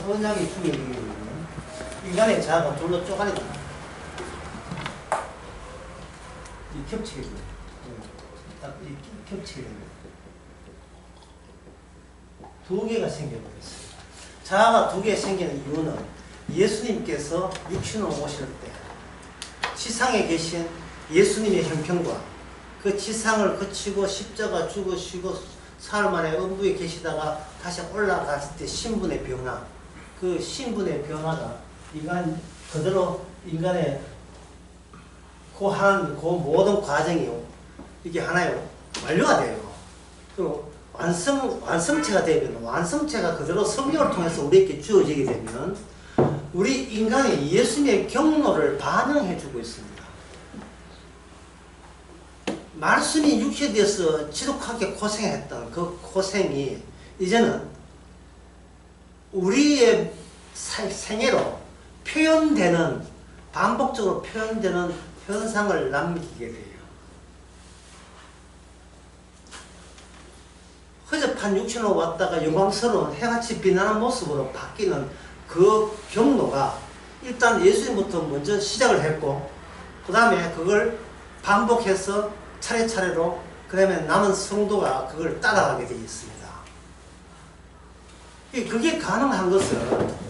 언약의 주역이거든요. 인간의 자아가 둘로 쪼가리다. 이 겹치게 됩니다. 딱 이 겹치게 됩니다. 두 개가 생겨버렸어요. 자아가 두 개 생기는 이유는 예수님께서 육신으로 오실 때 지상에 계신 예수님의 형편과 그 지상을 거치고 십자가 죽으시고 사흘 만에 음부에 계시다가 다시 올라갔을 때 신분의 변화, 그 신분의 변화가 인간 그대로 인간의 그 모든 과정이요, 이게 하나요 완료가 돼요. 그리고 완성체가 되면, 완성체가 그대로 성령을 통해서 우리에게 주어지게 되면 우리 인간이 예수님의 경로를 반영해주고 있습니다. 말씀이 육체되어서 지독하게 고생했던 그 고생이 이제는 우리의 생애로 표현되는, 반복적으로 표현되는 현상을 남기게 돼요. 허접한 육신으로 왔다가 영광스러운 해같이 빛나는 모습으로 바뀌는 그 경로가 일단 예수님부터 먼저 시작을 했고, 그 다음에 그걸 반복해서 차례차례로 그 다음에 남은 성도가 그걸 따라가게 되어 있습니다. 그게 가능한 것은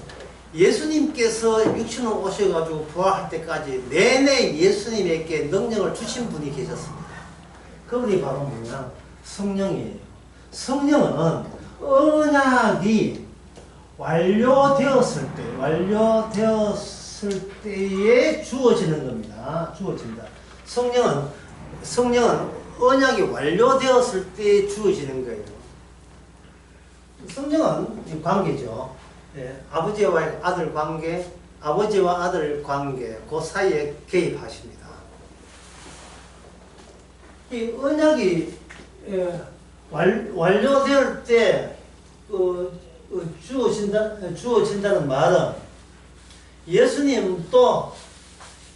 예수님께서 육신으로 오셔가지고 부활할 때까지 내내 예수님에게 능력을 주신 분이 계셨습니다. 그분이 바로 뭐냐? 성령이에요. 성령은 언약이 완료되었을 때에 주어지는 겁니다. 주어진다. 성령은 언약이 완료되었을 때 주어지는 거예요. 성령은 관계죠. 예, 아버지와 아들 관계, 아버지와 아들 관계, 그 사이에 개입하십니다. 이 언약이 완료될 때 주어진다는 말은 예수님도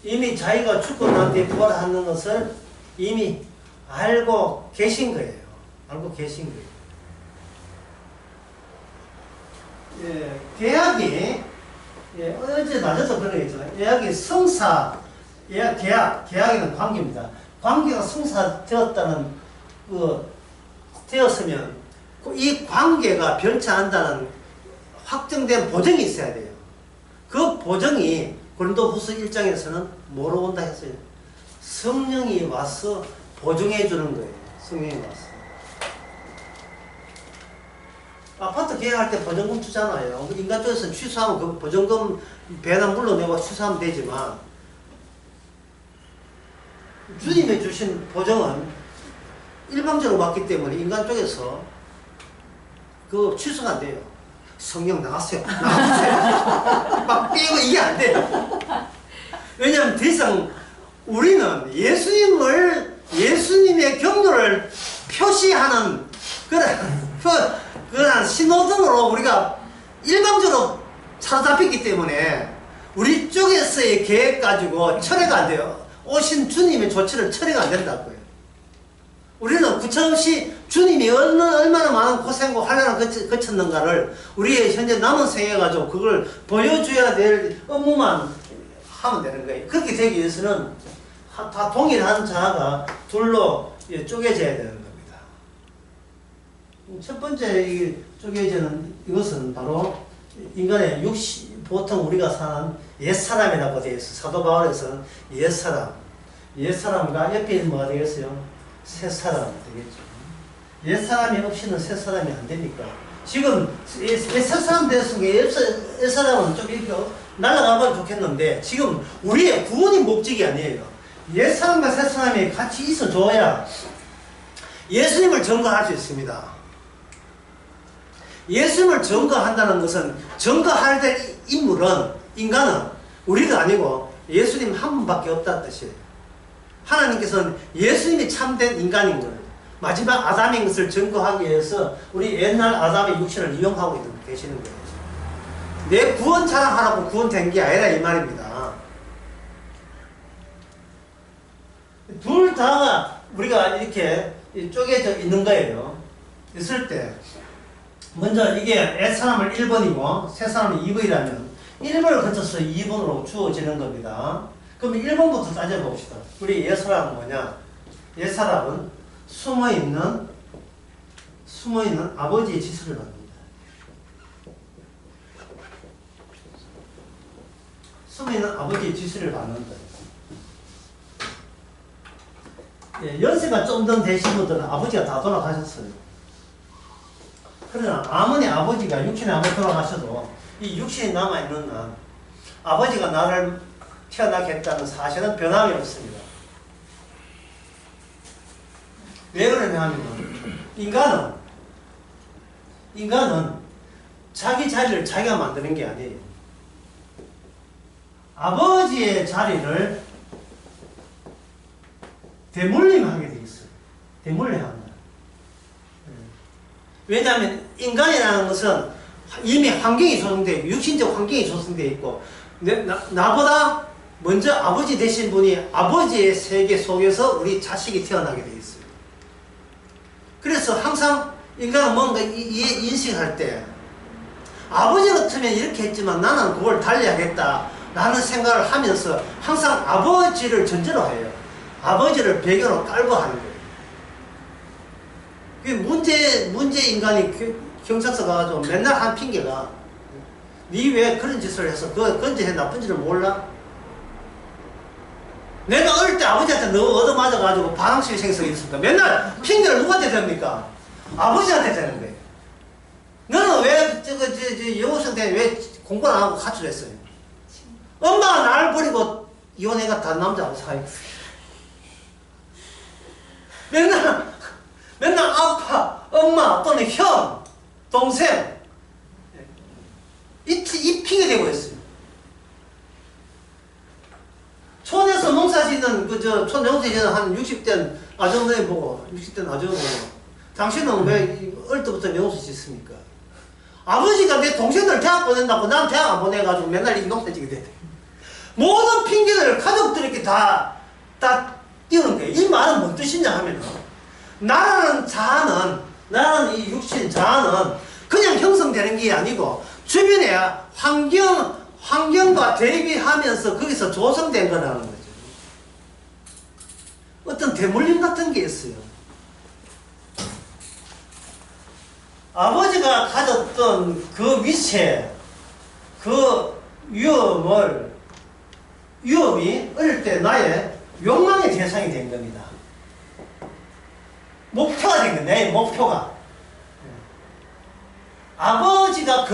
이미 자기가 죽고 난 뒤에 부활하는 것을 이미 알고 계신 거예요. 알고 계신 거예요. 예, 계약이, 예, 어제 낮에도 그러겠죠. 계약이 계약에는 관계입니다. 관계가 성사되었다는, 되었으면, 이 관계가 변치 않는다는 확정된 보증이 있어야 돼요. 그 보증이 고린도후서 1장에서는 뭐로 온다 했어요? 성령이 와서 보증해 주는 거예요. 성령이 와서. 아파트 계약할 때 보증금 주잖아요. 인간 쪽에서는 취소하면 그 보증금 배당 물러내고 취소하면 되지만, 주님이 주신 보증은 일방적으로 왔기 때문에 인간 쪽에서 그 취소가 안 돼요. 성령 나왔어요. 막 빼고 이게 안 돼요. 왜냐하면 더 이상 우리는 예수님의 경로를 표시하는 그런 신호등으로 우리가 일방적으로 사로잡혔기 때문에 우리 쪽에서의 계획 가지고 철회가 안 돼요. 오신 주님의 조치를 철회가 안 된다고요. 우리는 구차없이 주님이 얼마나 많은 고생과 환난을 거쳤는가를 우리의 현재 남은 생애 가지고 그걸 보여줘야 될 업무만 하면 되는 거예요. 그렇게 되기 위해서는 다 동일한 자아가 둘로 쪼개져야 되는 겁니다. 첫 번째 쪼개지는 이것은 바로 인간의 보통 우리가 사는 옛사람이라고 되어 있어요. 사도 바울에서는 옛사람과 옆에 뭐가 되겠어요? 새사람 되겠죠. 옛사람이 없이는 새사람이 안 되니까. 지금 새사람 됐으니까 옛사람은 좀 이렇게 날아가면 좋겠는데 지금 우리의 구원이 목적이 아니에요. 옛사람과 새사람이 같이 있어줘야 예수님을 증거할 수 있습니다. 예수님을 증거한다는 것은 증거할 될 인간은 우리가 아니고 예수님 한 분밖에 없다는 뜻이에요. 하나님께서는 예수님이 참된 인간인 걸, 마지막 아담인 것을 증거하기 위해서 우리 옛날 아담의 육신을 이용하고 계시는 거예요. 내 구원 자랑하라고 구원된 게 아니라 이 말입니다. 둘 다 우리가 이렇게 쪼개져 있는 거예요. 있을 때 먼저 이게 옛사람을 1번이고 새사람이 2번이라면 1번을 거쳐서 2번으로 주어지는 겁니다. 그럼 1번부터 따져봅시다. 우리 옛사람은 뭐냐? 옛사람은 숨어있는 아버지의 지수를 받는다. 숨어있는 아버지의 지수를 받는다. 예, 연세가 좀 더 되신 분들은 아버지가 다 돌아가셨어요. 그러나 아버지가 육신에 한번 돌아가셔도 이 육신이 남아있는 한 아버지가 나를 태어나게 했다는 사실은 변함이 없습니다. 왜 그러냐 하면 인간은 자기 자리를 자기가 만드는 게 아니에요. 아버지의 자리를 대물림하게 돼 있어요. 대물림합니다. 왜냐하면 인간이라는 것은 이미 환경이 조성되어 있고 육신적 환경이 조성되어 있고 나보다 먼저 아버지 되신 분이 아버지의 세계 속에서 우리 자식이 태어나게 돼 있어요. 그래서 항상 인간은 뭔가 인식할 때 아버지 같으면 이렇게 했지만 나는 그걸 달리하겠다 라는 생각을 하면서 항상 아버지를 전제로 해요. 아버지를 배경으로 깔고 하는 거예요. 문제 인간이 경찰서 가가지고 맨날 한 핑계가 니 왜 그런 짓을 해서 그 건재해 나쁜 줄을 몰라? 내가 어릴 때 아버지한테 너무 얻어맞아가지고 반항식 생성이 있습니까? 맨날 핑계를 누구한테 댑니까? 아버지한테 대는 거예요. 너는 왜 영어시험 때 왜 공부를 안 하고 가출했어요? 엄마가 나를 버리고 이혼해가 단 남자하고 사귀고 맨날 아빠, 엄마 또는 형, 동생 이 핑계 대고 있어요. 촌에서 농사 짓는 촌 농사 짓는 한 60대 아줌마 보고 60대 아줌마 보고 당신은 왜 어릴 때부터 농사 짓습니까? 아버지가 내 동생들 대학 보낸다고 난 대학 안 보내가지고 맨날 이 농사 짓게 돼. 모든 핑계를 가족들에게 다 띄우는 거예요. 이 말은 뭔 뜻이냐 하면은 나라는 이 육신 자아는 그냥 형성되는 게 아니고 주변의 환경과 대비하면서 거기서 조성된 거라는 거죠. 어떤 대물림 같은 게 있어요. 아버지가 가졌던 그 위치에 그 위험이 어릴 때 나의 욕망의 대상이 된 겁니다. 목표가 된 거예요. 내 목표가. 아버지가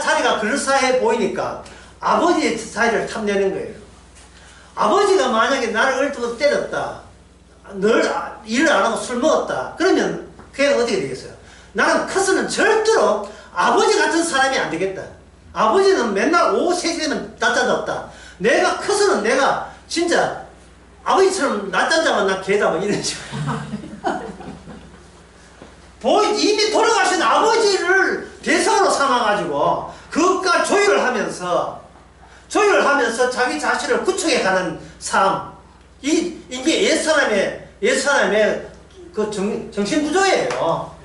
자리가 그럴싸해 보이니까 아버지의 자리를 탐내는 거예요. 아버지가 만약에 나를 어릴 때부터 때렸다. 늘 일을 안 하고 술 먹었다. 그러면 그게 어떻게 되겠어요? 나는 커서는 절대로 아버지 같은 사람이 안 되겠다. 아버지는 맨날 오후 3시 되면 낮잠 잤다. 내가 커서는 내가 진짜 아버지처럼 낮잠 자면 나 개다 뭐 이런 식으로. 이미 돌아가신 아버지를 대상으로 삼아가지고 그것과 조율하면서 자기 자신을 구축해가는 삶. 이게 옛사람의 그 정신구조예요.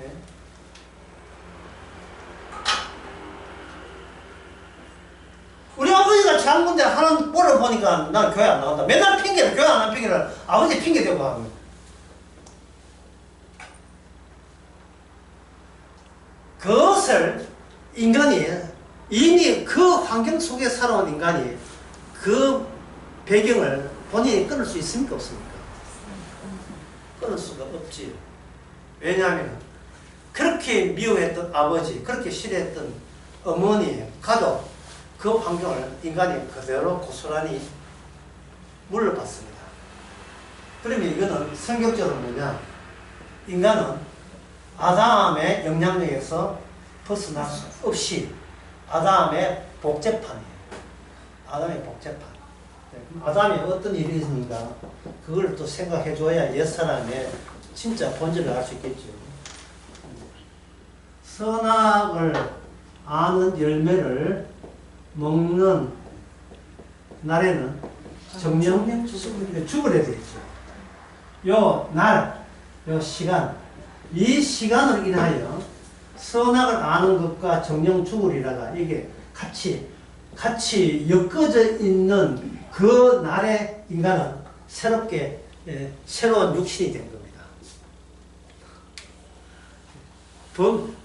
우리 아버지가 장군대 하는 꼴을 보니까 난 교회 안 나간다. 맨날 교회 안 하는 핑계를 아버지 핑계 대고 하는 거예요. 그것을 인간이 이미 그 환경 속에 살아온 인간이 그 배경을 본인이 끊을 수 있습니까? 없습니까? 끊을 수가 없지. 왜냐하면 그렇게 미워했던 아버지, 그렇게 싫어했던 어머니, 가족, 그 환경을 인간이 그대로 고스란히 물러봤습니다. 그러면 이거는 성격적으로 뭐냐? 인간은 아담의 영향력에서 벗어날 수 없이 아담의 복제판이에요. 아담의 복제판. 아담이 어떤 일이 있는가 그걸 또 생각해 줘야 옛사람의 진짜 본질을 알 수 있겠죠. 선악을 아는 열매를 먹는 날에는 정령 죽으려 되어 있죠. 요 시간, 이 시간으로 인하여 선악을 아는 것과 정령 죽으리라가 이게 같이 엮어져 있는 그 날에 인간은 새롭게 새로운 육신이 된 겁니다.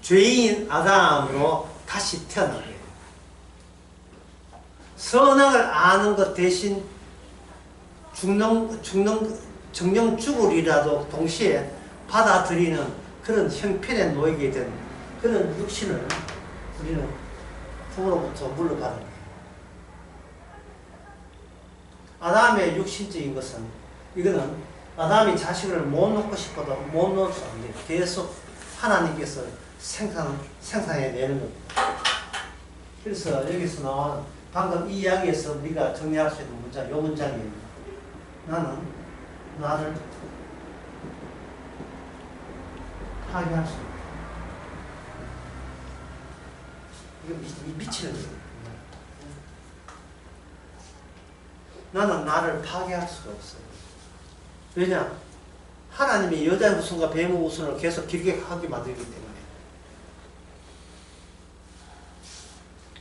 죄인 아담으로 다시 태어난 거예요. 선악을 아는 것 대신 정령 죽으리라도 동시에 받아들이는 그런 형편에 놓이게 된 그런 육신을 우리는 부모로부터 물려받은 거예요. 아담의 육신적인 것은 이거는 아담이 자식을 못 놓고 싶어도 못 놓을 수 없는 계속 하나님께서 생산해내는 겁니다. 그래서 여기서 나온 방금 이 이야기에서 우리가 정리할 수 있는 문장, 이 문장이에요. 나는 나를 파괴할 수 없다. 이거 미치는 거예요. 나는 나를 파괴할 수가 없어요. 왜냐? 하나님이 여자의 후손과 뱀의 후손을 계속 길게 하게 만들기 때문에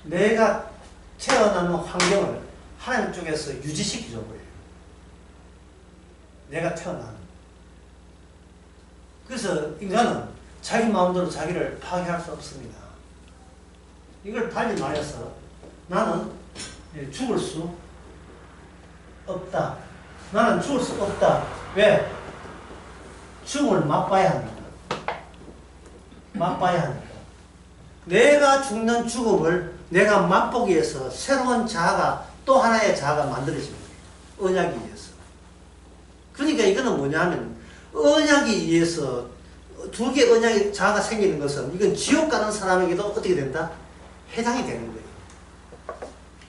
내가 태어나는 환경을 하나님 쪽에서 유지시키죠. 내가 태어나는. 그래서 인간은 자기 마음대로 자기를 파괴할 수 없습니다. 이걸 달리 말해서 나는 죽을 수 없다. 나는 죽을 수 없다. 왜? 죽음을 맛봐야 합니다. 맛봐야 하니까. 내가 죽는 죽음을 내가 맛보기 위해서 새로운 자아가 또 하나의 자아가 만들어집니다. 언약에 의해서. 그러니까 이거는 뭐냐면 언약에 의해서 두 개의 언약의 자아가 생기는 것은 이건 지옥 가는 사람에게도 어떻게 된다? 해당이 되는 거예요.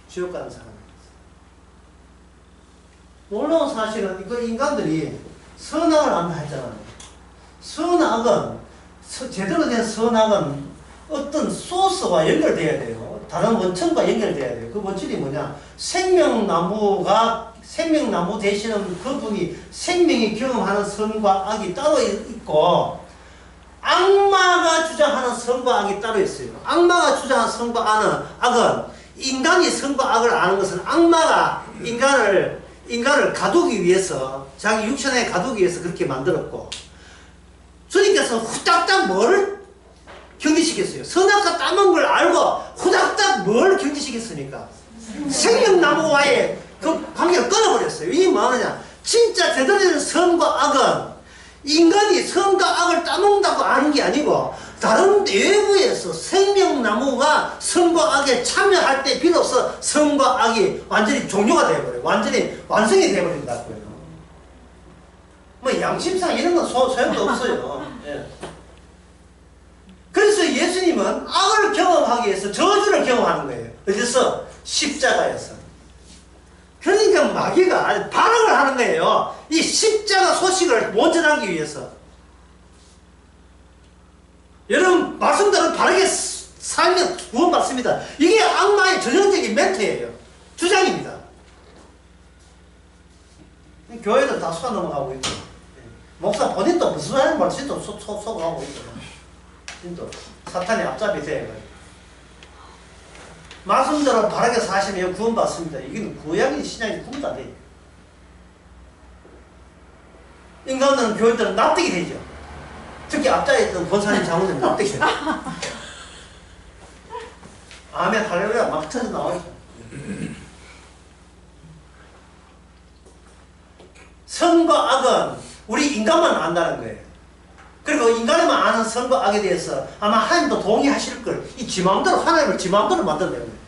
지옥 가는 사람에게. 놀라운 사실은 그 인간들이 선악을 안다 했잖아요. 선악은 제대로 된 선악은 어떤 소스와 연결돼야 돼요. 다른 원천과 연결돼야 돼요. 그 원천이 뭐냐? 생명나무 되시는 그분이 생명이 경험하는 선과 악이 따로 있고 악마가 주장하는 선과 악이 따로 있어요. 악마가 주장하는 선과 악은 인간이 선과 악을 아는 것은 악마가 인간을 가두기 위해서 자기 육신에 가두기 위해서 그렇게 만들었고 주님께서 후딱딱 뭐를 경지시켰어요? 선악과 따먹은 걸 알고 후딱딱 뭘 경지시켰으니까 생명나무와의 그 관계를 끊어버렸어요. 이게 뭐하느냐? 진짜 제대로 된 선과 악은 인간이 선과 악을 따먹는다고 아는 게 아니고 다른 외부에서 생명나무가 선과 악에 참여할 때 비로소 선과 악이 완전히 종료가 되어버려요. 완전히 완성이 되어버린다고요. 뭐 양심상 이런 건 소용도 없어요. 예. 그래서 예수님은 악을 경험하기 위해서 저주를 경험하는 거예요. 어디서? 십자가에서. 그러니까 마귀가 반항을 하는 거예요. 이 십자가 소식을 원전하기 위해서. 여러분 말씀대로 바르게 살면 구원받습니다. 이게 악마의 전형적인 멘트예요. 주장입니다. 교회도 다 속아 넘어가고 있고 목사 본인도 무슨 말인지 말씀도 속아가고 있고 진짜 사탄의 앞잡이 돼요. 말씀대로 바르게 사시면 구원받습니다. 이게 구약이 신약이 구분도 안 돼요. 인간은 교회들은 납득이 되죠. 특히 앞자에 있던 권사님 장로님 납득이 돼요. 아멘 할렐루야 막 터져 나와요. 선과 악은 우리 인간만 안다는 거예요. 그리고 인간만 아는 선과 악에 대해서 아마 하나님도 동의하실 걸. 이 지 마음대로 하나님을 지 마음대로 만든다는 거예요.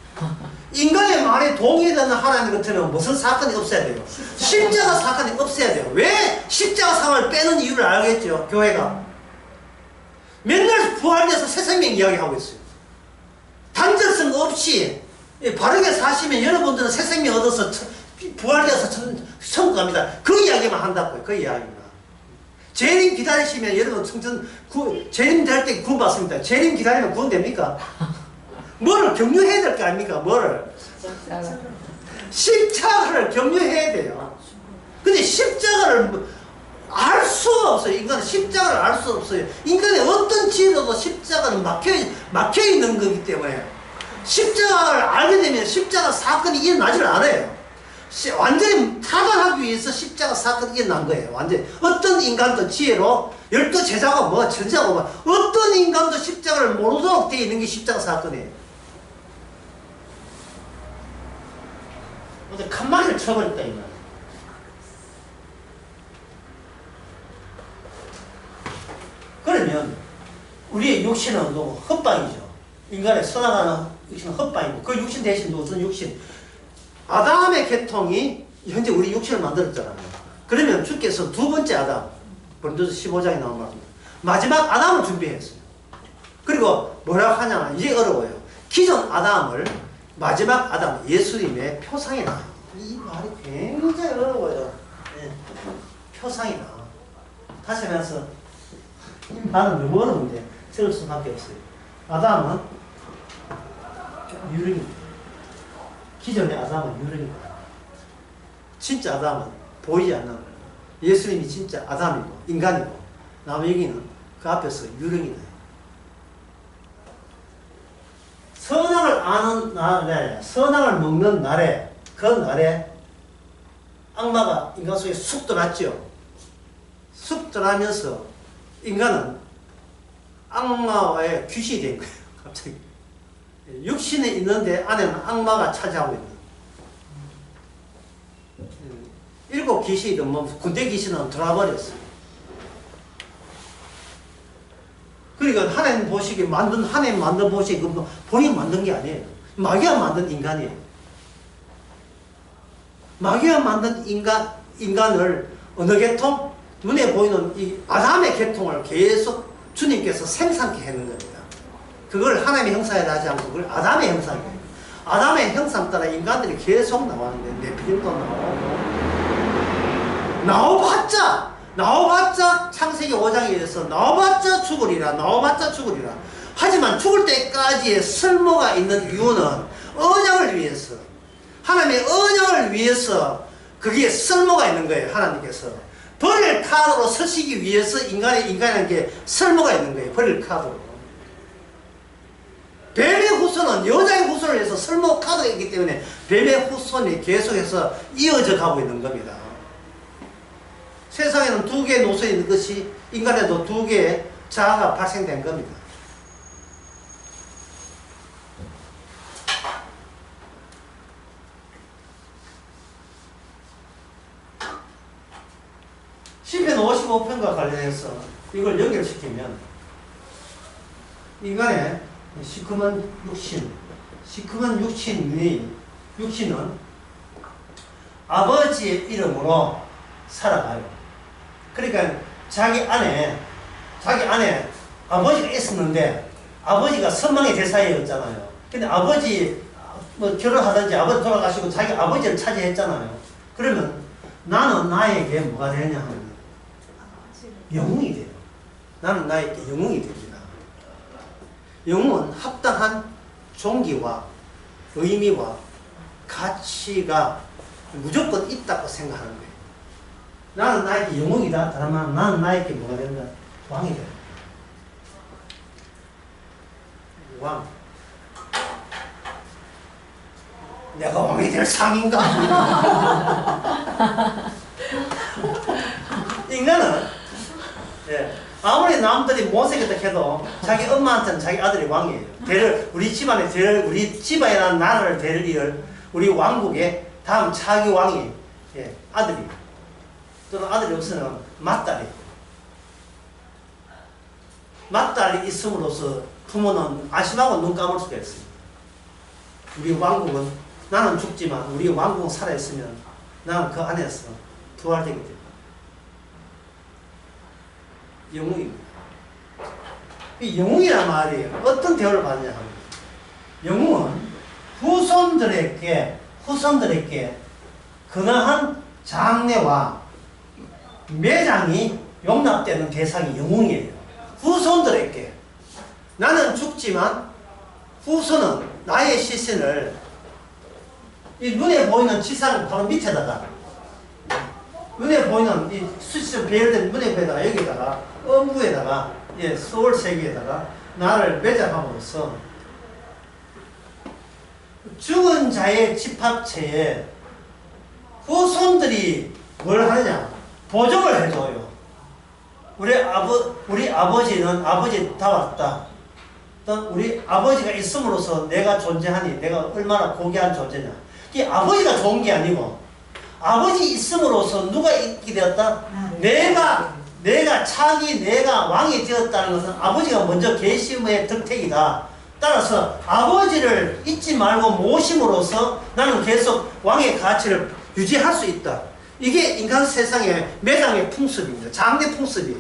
인간의 말에 동의되는 하나님 같으면 무슨 사건이 없어야 돼요? 십자가 사건이 없어야 돼요. 왜 십자가 사건을 빼는 이유를 알겠죠? 교회가. 맨날 부활돼서 새 생명 이야기하고 있어요. 단절성 없이 바르게 사시면 여러분들은 새 생명 얻어서 부활돼서 천국 갑니다. 그 이야기만 한다고요. 그 이야기만. 재림 기다리시면 여러분 재림 될 때 구원 받습니다. 재림 기다리면 구원 됩니까? 뭐를 격려해야 될 거 아닙니까? 뭐를? 십자가를 격려해야 돼요. 근데 십자가를 알 수 수가 없어요. 인간은 십자가를 알 수 없어요. 인간의 어떤 지혜로도 십자가는 막혀 있는 거기 때문에 십자가를 알게 되면 십자가 사건이 일어나질 않아요. 완전히 타결하기 위해서 십자가 사건이 일어난 거예요. 완전히 어떤 인간도 지혜로 12제자가 뭐 천자가 뭐 어떤 인간도 십자가를 모르도록 되어 있는 게 십자가 사건이에요. 어제 칸막이를 쳐버렸다 이 말. 그러면 우리의 육신은 또 헛방이죠. 인간의 선악하는 육신은 헛방이고 그 육신 대신 무슨 육신? 아담의 계통이 현재 우리 육신을 만들었잖아요. 그러면 주께서 두 번째 아담, 고린도서 15장에 나온 말입니다. 마지막 아담을 준비했어요. 그리고 뭐라고 하냐? 이게 어려워요. 기존 아담을 마지막 아담, 예수님의 표상이다. 이 말이 굉장히 어려워요. 네. 표상이다. 다시 하면서 이 말은 너무 어려운데 적을 수밖에 없어요. 아담은 유령입니다. 기존의 아담은 유령입니다. 진짜 아담은 보이지 않는 예수님이 진짜 아담이고 인간이고 남여기는 그 앞에서 유령이다. 선악을 아는 날에, 선악을 먹는 날에, 그 날에 악마가 인간 속에 쑥 들어왔죠. 쑥 들어가면서 인간은 악마와의 귀신이 된 거예요. 갑자기. 육신에 있는데 안에는 악마가 차지하고 있는. 7 귀신이든 뭐 군대 귀신은 들어와버렸어요. 그러니까 하나님 보시기에 하나님 만든 보시기에 본인 만든 게 아니에요. 마귀가 만든 인간이에요. 마귀가 만든 인간을 어느 계통? 눈에 보이는 이 아담의 계통을 계속 주님께서 생산케 하는 겁니다. 그걸 하나님의 형상에 하지 않고 그걸 아담의 형상이에요. 아담의 형상 따라 인간들이 계속 나왔는데 네피림도 나와봤자 창세기 5장에 의해서 나와봤자 죽으리라. 하지만 죽을 때까지의 설모가 있는 이유는 언약을 위해서, 하나님의 언약을 위해서 거기에 설모가 있는 거예요. 하나님께서 버릴 카드로 서시기 위해서 인간에게 설모가 있는 거예요. 버릴 카드로. 뱀의 후손은 여자의 후손을 해서 설모 카드가 있기 때문에 뱀의 후손이 계속해서 이어져 가고 있는 겁니다. 세상에는 2개의 노선이 있는 것이 인간에도 2개의 자아가 발생된 겁니다. 시편 55편과 관련해서 이걸 연결시키면 인간의 시커먼 육신은 아버지의 이름으로 살아가요. 그러니까 자기 안에 아버지가 있었는데 아버지가 선망의 대상이었잖아요. 근데 아버지 뭐 결혼하든지 아버지 돌아가시고 자기 아버지를 차지했잖아요. 그러면 나는 나에게 뭐가 되냐 하면 영웅이 돼요. 나는 나에게 영웅이 됩니다. 영웅은 합당한 존귀와 의미와 가치가 무조건 있다고 생각하는 거예요. 나는 나에게 영웅이다. 그러면 나는 나에게 뭐가 된다? 왕이 된다. 왕. 내가 왕이 될 상인가? 인간은 아무리 남들이 못생겼다 해도 자기 엄마한테는 자기 아들이 왕이에요. 우리 집안이라는 나라를 이을 우리 왕국의 다음 차기 왕이 아들이 또는 아들이 없으면 맏딸이 있음으로써 부모는 안심하고 눈 감을 수가 있습니다. 우리 왕국은 나는 죽지만 우리 왕국은 살아있으면 나는 그 안에서 부활되게 됩니다. 영웅입니다. 이 영웅이란 말이 어떤 대우를 받느냐 하면 영웅은 후손들에게 근어한 장래와 매장이 용납되는 대상이 영웅이에요. 후손들에게 나는 죽지만 후손은 나의 시신을 이 눈에 보이는 지상 바로 밑에다가 눈에 보이는 이 수치처럼 배열된 눈에 보이다가 여기에다가 엄구에다가 예, 소울 세계에다가 나를 매장함으로써 죽은 자의 집합체에 후손들이 뭘 하느냐? 보정을 해줘요. 우리 아버지는 아버지 다 왔다. 또 우리 아버지가 있음으로써 내가 존재하니 내가 얼마나 고귀한 존재냐. 이 아버지가 좋은 게 아니고 아버지 있음으로써 누가 있게 되었다? 내가 차기 내가 왕이 되었다는 것은 아버지가 먼저 계심의 덕택이다. 따라서 아버지를 잊지 말고 모심으로써 나는 계속 왕의 가치를 유지할 수 있다. 이게 인간 세상의 매장의 풍습입니다. 장래 풍습이에요.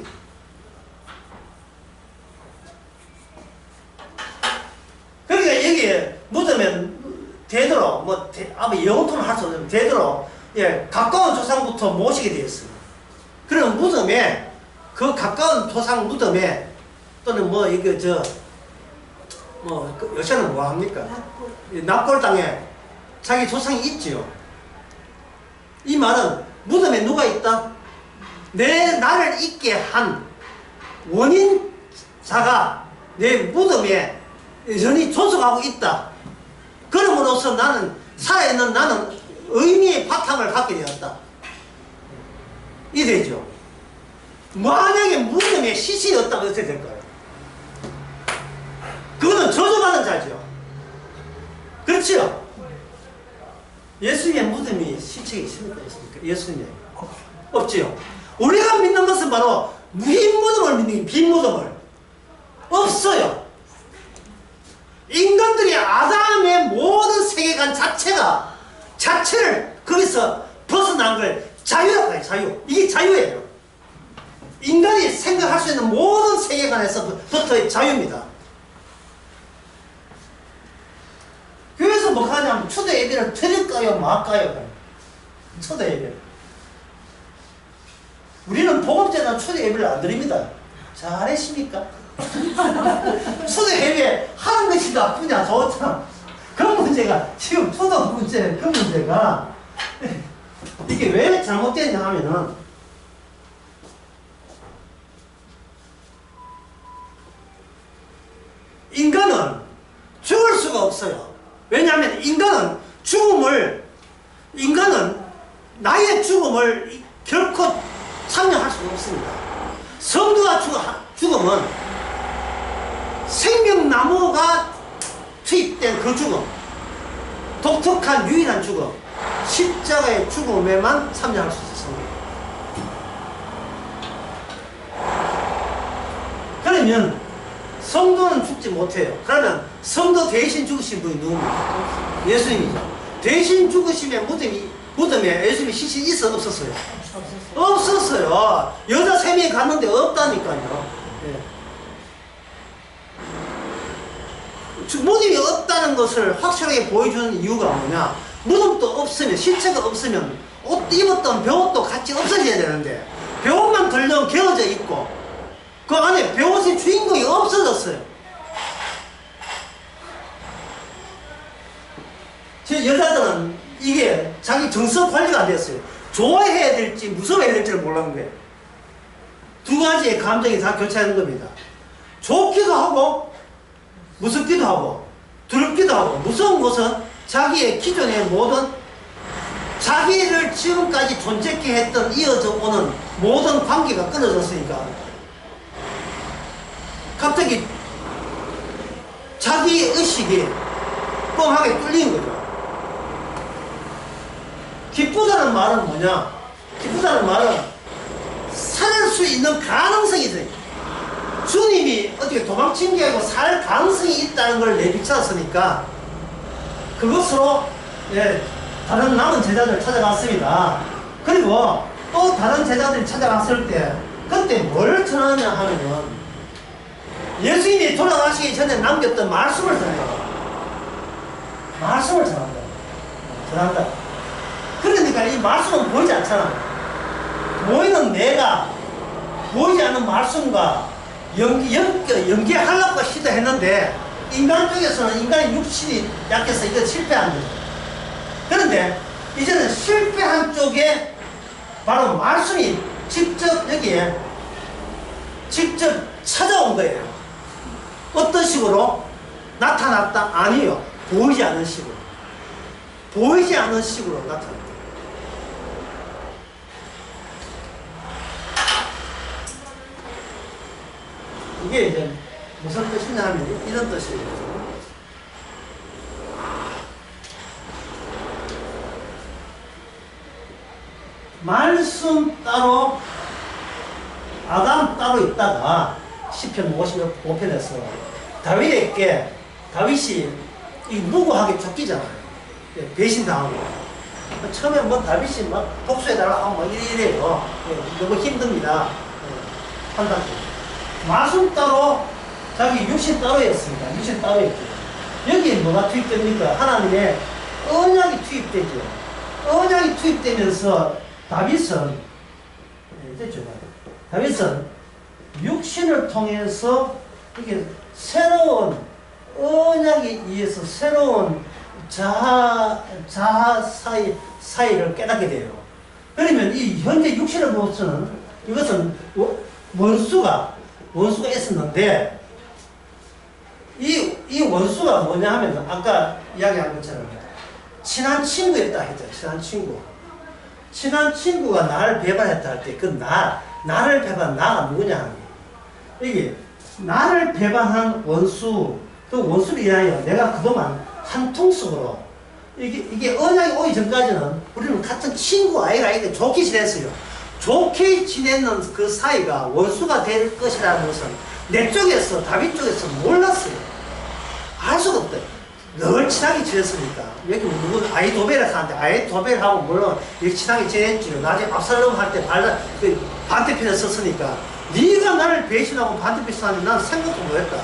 그러니까 여기에 묻으면 되도록 아마 영통을 할 수 없는 되도록 예, 가까운 조상부터 모시게 되었습니다. 그럼 무덤에 그 가까운 조상 무덤에 또는 요새는 뭐 합니까? 납골 땅에 자기 조상이 있지요. 이 말은 무덤에 누가 있다? 나를 있게 한 원인자가 내 무덤에 여전히 존속하고 있다. 그럼으로써 살아있는 나는 의미의 바탕을 갖게 되었다. 이 되죠. 만약에 무덤에 시신이 없다면 어떻게 될까요? 그거는 저주받은 자죠. 그렇죠? 예수님의 무덤이 시체가 있습니까? 예수님의 없지요. 우리가 믿는 것은 바로 빈 무덤을 믿는 게 빈 무덤을 없어요. 인간들이 아담의 모든 세계관 자체를 거기서 벗어난 걸 자유라고 해요. 자유. 이게 자유예요. 인간이 생각할 수 있는 모든 세계관에서부터의 자유입니다. 그래서 뭐 하냐면 초대 예배를 드릴까요 말까요? 초대 예배. 우리는 복음제는 초대 예배를 안 드립니다. 잘하십니까? 초대 예배 하는 것이 나쁘냐 좋잖아. 그 문제가 지금 초등 문제 그 문제가 이게 왜 잘못됐냐 하면은 인간은 죽을 수가 없어요. 왜냐하면 인간은 나의 죽음을 결코 참여할 수가 없습니다. 성도가 죽음은 생명나무가 투입된 그 죽음, 독특한 유일한 죽음, 십자가의 죽음에만 참여할 수 있습니다. 그러면 성도는 죽지 못해요. 그러면 성도 대신 죽으신 분이 누굽니까? 예수님이죠. 대신 죽으심의 무덤에 예수님이 시신이 있어 없었어요? 없었어요. 여자 3명이 갔는데 없다니까요. 예. 무덤이 없다는 것을 확실하게 보여주는 이유가 뭐냐? 무덤도 없으면, 시체가 없으면 옷 입었던 벼옷도 같이 없어져야 되는데 벼옷만 덜렁 개어져 있고 그 안에 벼옷의 주인공이 없어졌어요. 제 여자들은 이게 자기 정서 관리가 안 됐어요. 좋아해야 될지 무서워해야 될지를 몰랐는 거예요. 두 가지의 감정이 다 교차하는 겁니다. 좋기도 하고 무섭기도 하고 두렵기도 하고. 무서운 것은 자기의 기존의 모든 자기를 지금까지 존재케 했던 이어져 오는 모든 관계가 끊어졌으니까 갑자기 자기 의식이 뻥하게 뚫린 거죠. 기쁘다는 말은 뭐냐? 기쁘다는 말은 살 수 있는 가능성이 있어요. 주님이 어떻게 도망친 게 아니고 살 가능성이 있다는 걸 내비쳤으니까 그것으로 다른 남은 제자들을 찾아갔습니다. 그리고 또 다른 제자들이 찾아갔을 때 그때 뭘 전하냐 하면은 예수님이 돌아가시기 전에 남겼던 말씀을 전해요. 말씀을 전한다. 그러니까 이 말씀은 보이지 않잖아. 보이는 내가 보이지 않는 말씀과 연계하려고 시도했는데 인간 쪽에서는 인간의 육신이 약해서 이거 실패한 거죠. 그런데 이제는 실패한 쪽에 바로 말씀이 직접 여기에 직접 찾아온 거예요. 어떤 식으로? 나타났다? 아니요. 보이지 않는 식으로. 보이지 않는 식으로 나타났다. 이게 이제 무슨 뜻이냐 하면 이런 뜻이에요. 말씀 따로 아담 따로 있다가 시편 55편에서 다윗에게 다윗이 무고하게 쫓기잖아요. 배신당하고 처음에 뭐 다윗이 막 복수해달라고 하고 막 이래요. 너무 힘듭니다. 판단. 말씀 따로 자기 육신 따로였습니다. 육신 따로였죠. 여기에 뭐가 투입됩니까? 하나님의 언약이 투입되죠. 언약이 투입되면서 다윗은 육신을 통해서 이렇게 새로운 언약에 의해서 새로운 자아 사이를 깨닫게 돼요. 그러면 이 현재 육신을 보서는 이것은 원수가 있었는데 이 원수가 뭐냐 하면 아까 이야기한 것처럼 친한 친구였다 했죠. 친한 친구가 나를 배반했다 할 때 그 나를 배반한 나가 누구냐 하는 거예요. 이게 나를 배반한 원수, 그 원수를 위하여 내가 그동안 한 통속으로 이게 언약이 오기 전까지는 우리는 같은 친구 아이가 좋게 지냈어요. 좋게 지내는 그 사이가 원수가 될 것이라는 것은 내 쪽에서 다윗 쪽에서 몰랐어요. 알 수가 없대요. 늘 친하게 지냈으니까. 여기 누구 아히도벨을 하는데 아히도벨하고 물론 이렇게 친하게 지냈죠. 나중에 압살롬 할 때 반대편에 섰으니까 네가 나를 배신하고 반대편에 섰는데 난 생각도 못했다.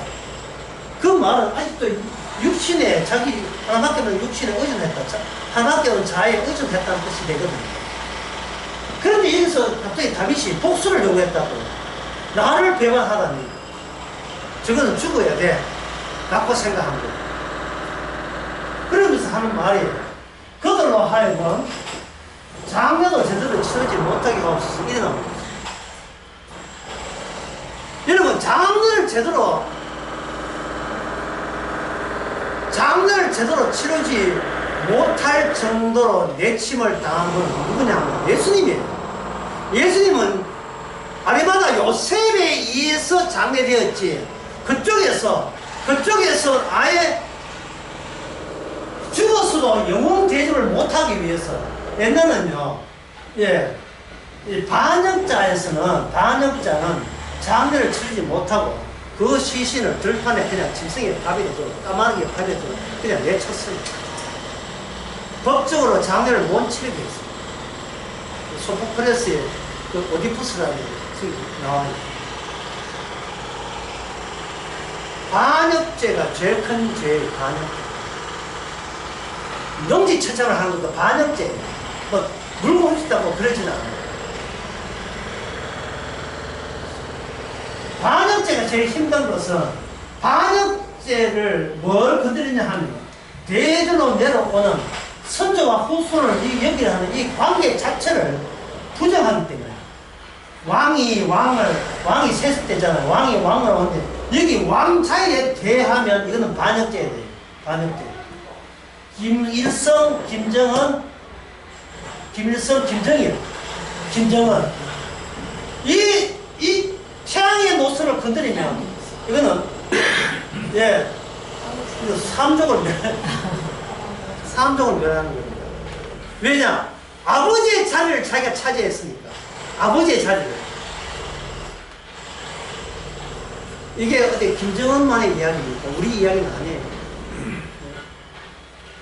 그 말은 아직도 육신에 자기 하나밖에 없는 육신에 의존했다. 하나밖에 없는 자에 의존했다는 뜻이 되거든요. 그런데 여기서 갑자기 다윗이 복수를 요구했다고. 나를 배반하다니. 저거는 죽어야 돼. 라고 생각한 거예요. 그러면서 하는 말이 그들로 하여금 장례도 제대로 치르지 못하게 하옵소서 일어납니다. 여러분 장례를 제대로 치르지 못할 정도로 내침을 당한 건 누구냐면 예수님이에요. 예수님은 아리마다 요셉에 의해서 장례되었지 그쪽에서 아예 죽어서도 영혼 대접을 못하기 위해서 옛날은요, 반역자는 장례를 치르지 못하고 그 시신을 들판에 그냥 짐승에 밥이라도 까마귀에 밥이라도 그냥 내쳤어요. 법적으로 장례를 못 치르게 했어요. 소포크레스의 그 오디푸스라는 책이 나와요. 반역죄가 제일 큰 죄예요. 반역죄. 농지처참을 하는 것도 반역죄예요. 뭐 물고 훔친다고 그러지는 않아요. 반역죄가 제일 힘든 것은 반역죄를 뭘 건드리냐 하면 대대로 내려오는 선조와 후손을 여기를 하는 이 관계 자체를 부정하기 때문에 왕이 세습되잖아요. 왕이 왕을 하는데 여기 왕자에 대하면 이거는 반역죄에 돼요. 반역죄. 김일성, 김정은. 이 태양의 노선을 건드리면, 이거는, 이거 삼족을 멸하는 겁니다. 왜냐? 아버지의 자리를 자기가 차지했으니까. 아버지의 자리를. 이게 어디 김정은만의 이야기입니까? 우리 이야기는 아니에요.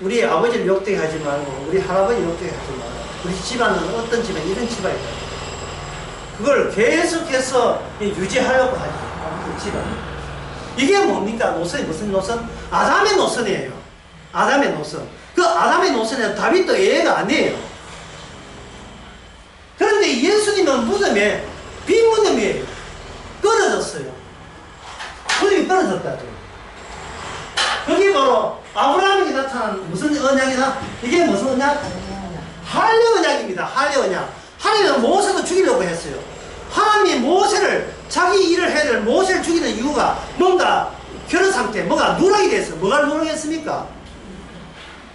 우리 아버지를 욕되게 하지 말고 우리 할아버지 욕되게 하지 말고 우리 집안은 어떤 집안 이런 집안이다. 그걸 계속해서 유지하려고 하죠. 그 집안. 이게 뭡니까? 노선이 무슨 노선? 아담의 노선이에요. 아담의 노선. 그 아담의 노선에는 다윗도 예외가 아니에요. 그런데 예수님은 무덤에 빈 무덤이에요. 끊어졌어요. 무덤이 끊어졌다고요. 그게 바로 아브라함에게 나타난 무슨 언약이다? 이게 무슨 언약? 할례 언약입니다. 할례 언약. 할례 하나님은 모세도 죽이려고 했어요. 하나님이 모세를, 자기 일을 해야 될 모세를 죽이는 이유가 뭔가 결혼 상태, 뭐가 누락이 됐어요. 뭐가 누락했습니까?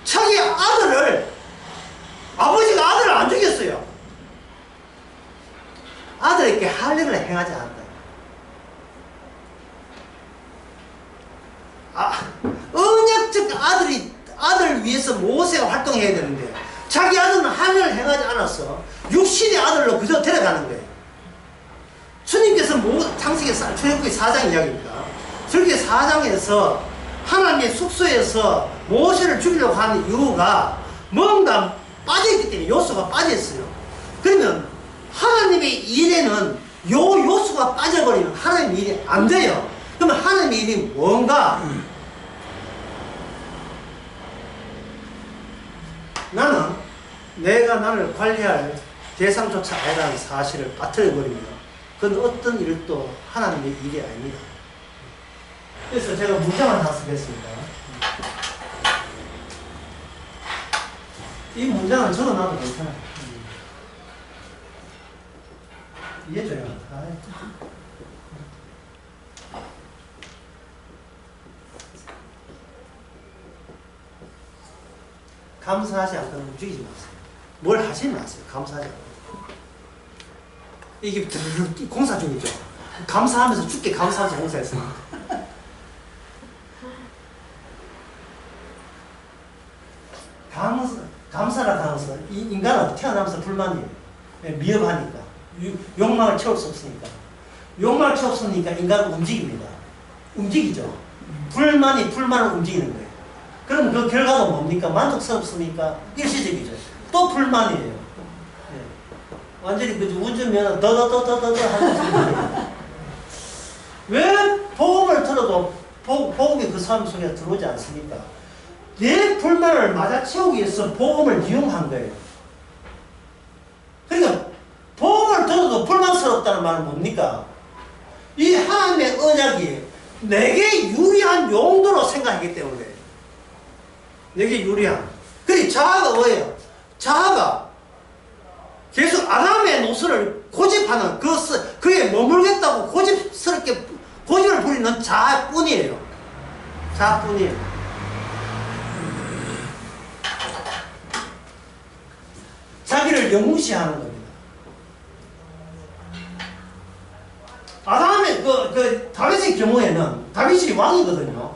자기 아들을, 아버지가 아들을 안 죽였어요. 아들에게 할 일을 행하지 않았다. 언약적 아들을 위해서 모세가 활동해야 되는데, 자기 아들은 할 일을 행하지 않아서 육신의 아들로 그저 데려가는 거예요. 주님께서 창세기 출애굽기 4장 이야기입니다. 출애굽기 4장에서 하나님의 숙소에서 모세를 죽이려고 하는 이유가 뭔가 빠져있기 때문에, 요소가 빠져있어요. 그러면 하나님의 일에는 요 요소가 빠져버리면 하나님의 일이 안 돼요. 그러면 하나님의 일이 뭔가? 나는 내가 나를 관리할 대상조차 아니라는 사실을 빠뜨려버리면 그건 어떤 일도 하나님의 일이 아닙니다. 그래서 제가 문장을 하나 쓰겠습니다. 이 문장은 적어놔도 괜찮아요. 이해줘요. 감사하지 않고는 움직이지 마세요. 뭘 하지 마세요. 감사하지 않고. 이게 공사 중이죠. 감사하면서 죽게 감사하면서 공사했습니다. 감사라 하면서 인간은 태어나면서 불만이에요. 미흡하니까. 욕망을 채울 수 없으니까. 욕망을 채울 수 없으니까 인간은 움직입니다. 움직이죠. 불만을 움직이는 거예요. 그럼 그 결과가 뭡니까? 만족스럽습니까? 일시적이죠. 또 불만이에요. 네. 완전히 그 운전면허 더더더더더 하는 왜 복음을 들어도 복음이 그 사람 속에 들어오지 않습니까? 내 불만을 맞아 채우기 위해서 복음을 이용한 거예요. 그러니까 복음을 들어도 불만스럽다는 말은 뭡니까? 이 하나님의 언약이 내게 유리한 용도로 생각하기 때문에 내게 유리한. 그리고 자아가 뭐예요? 자아가 계속 아담의 노선을 고집하는 그에 머물겠다고 고집을 부리는 자아뿐이에요. 자아뿐이에요. 자기를 영무시하는 겁니다. 아담의 다윗의 경우에는 다윗이 왕이거든요.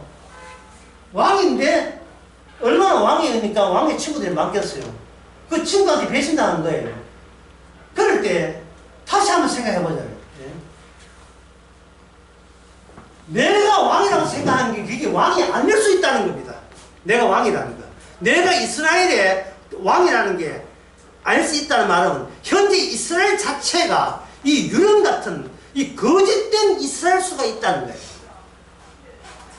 왕인데 얼마나 왕이니까 왕의 친구들이 맡겼어요. 그 친구한테 배신당한 거예요. 그럴 때 다시 한번 생각해보자요. 내가 왕이라고 생각하는 게 그게 왕이 아닐 수 있다는 겁니다. 내가 왕이라는 거. 내가 이스라엘의 왕이라는 게 알 수 있다는 말은 현재 이스라엘 자체가 이 유령 같은 이 거짓된 이스라엘 수가 있다는 거예요.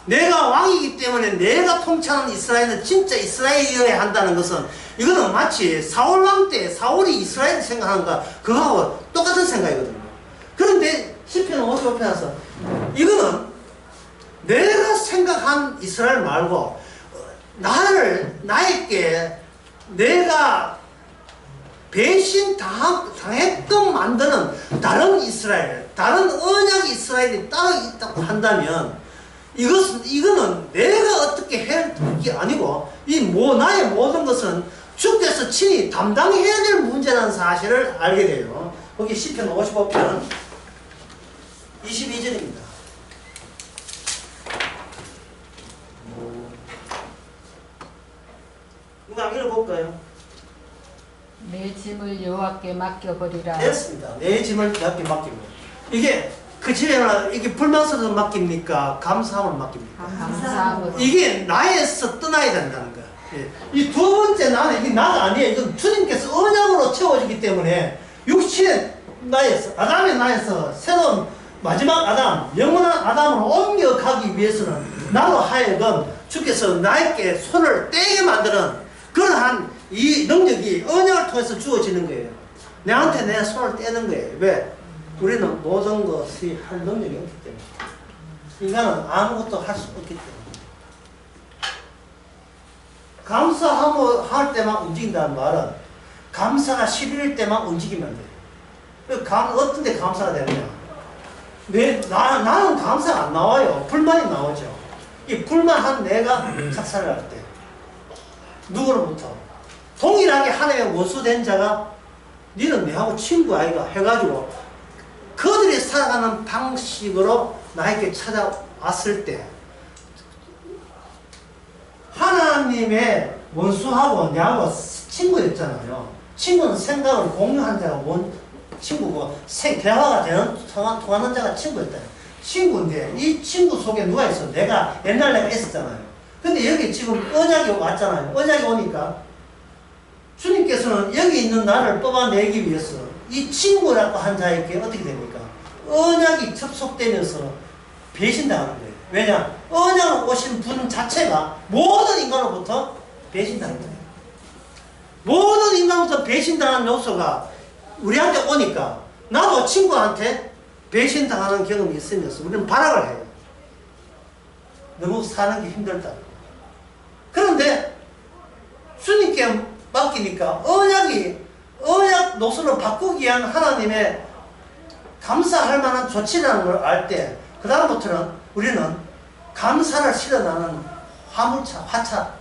내가 왕이기 때문에 내가 통치하는 이스라엘은 진짜 이스라엘이어야 한다는 것은 이거는 마치 사울 왕 때 사울이 이스라엘을 생각하는 거 그거하고 똑같은 생각이거든요. 그런데 시편 55편에서 이거는 내가 생각한 이스라엘 말고 나에게 내가 배신 당했던 만드는 다른 이스라엘, 다른 언약 이스라엘이 따로 있다고 한다면 이거는 내가 어떻게 해야 될 게 아니고 나의 모든 것은 주께서 친히 담당해야 될 문제라는 사실을 알게 돼요. 거기 시편 55편 22절입니다. 이거 한번 읽어볼까요? 내 짐을 여호와께 맡겨버리라. 됐습니다. 내 짐을 여호와께 맡기고. 이게 그 집에는 이게 불만스러워 맡깁니까? 감사함을 맡깁니까? 감사함으로. 이게 나에서 떠나야 된다는 거야. 예. 이 두 번째 나는 이게 나가 아니에요. 이건 주님께서 언약으로 채워지기 때문에 육신의 나에서 아담의 나에서 새로운 마지막 아담, 영원한 아담으로 옮겨가기 위해서는 나로 하여금 주께서 나에게 손을 떼게 만드는 그러한 이 능력이 언약을 통해서 주어지는 거예요. 내한테 내 손을 떼는 거예요. 왜? 우리는 모든 것이 할 능력이 없기 때문에. 인간은 아무것도 할 수 없기 때문에. 감사할 때만 움직인다는 말은 감사가 실릴 때만 움직이면 돼요. 어떤 데 감사가 되느냐? 나는 감사가 안 나와요. 불만이 나오죠. 이 불만한 내가 착사를 할 때. 누구로부터? 동일하게 하나님의 원수된 자가 니는 내하고 친구 아이가 해가지고 그들이 살아가는 방식으로 나에게 찾아왔을 때 하나님의 원수하고 내하고 친구였잖아요. 친구는 생각을 공유한 자가 친구고 대화가 통하는 자가 친구였다. 친구인데 이 친구 속에 누가 있어? 내가 있었잖아요. 근데 여기 지금 언약이 왔잖아요. 언약이 오니까 주님께서는 여기 있는 나를 뽑아내기 위해서 이 친구라고 한 자에게 어떻게 됩니까? 언약이 접속되면서 배신당하는 거예요. 왜냐? 언약으로 오신 분 자체가 모든 인간으로부터 배신당하는 거예요. 모든 인간으로부터 배신당하는 요소가 우리한테 오니까 나도 친구한테 배신당하는 경험이 있으면서 우리는 발악을 해요. 너무 사는 게 힘들다. 그런데 주님께 맡기니까 언약 노선을 바꾸기 위한 하나님의 감사할 만한 조치라는 걸 알 때 그 다음부터는 우리는 감사를 실어나는 화차,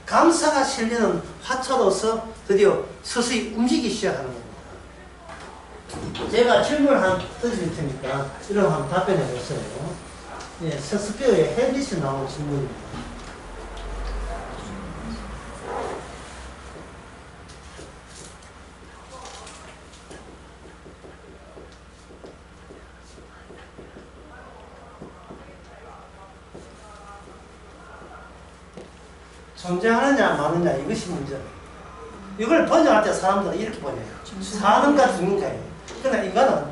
감사가 실리는 화차로서 드디어 서서히 움직이기 시작하는 겁니다. 제가 질문을 하나 드릴 테니까 이런 거 한번 답변해 보세요. 셰익스피어의 햄릿이 나온 질문입니다. 존재하느냐 마느냐 이것이 문제예요. 이걸 번역할 때 사람들은 이렇게 번역해요. 사는가 죽는가예요. 그러나 인간은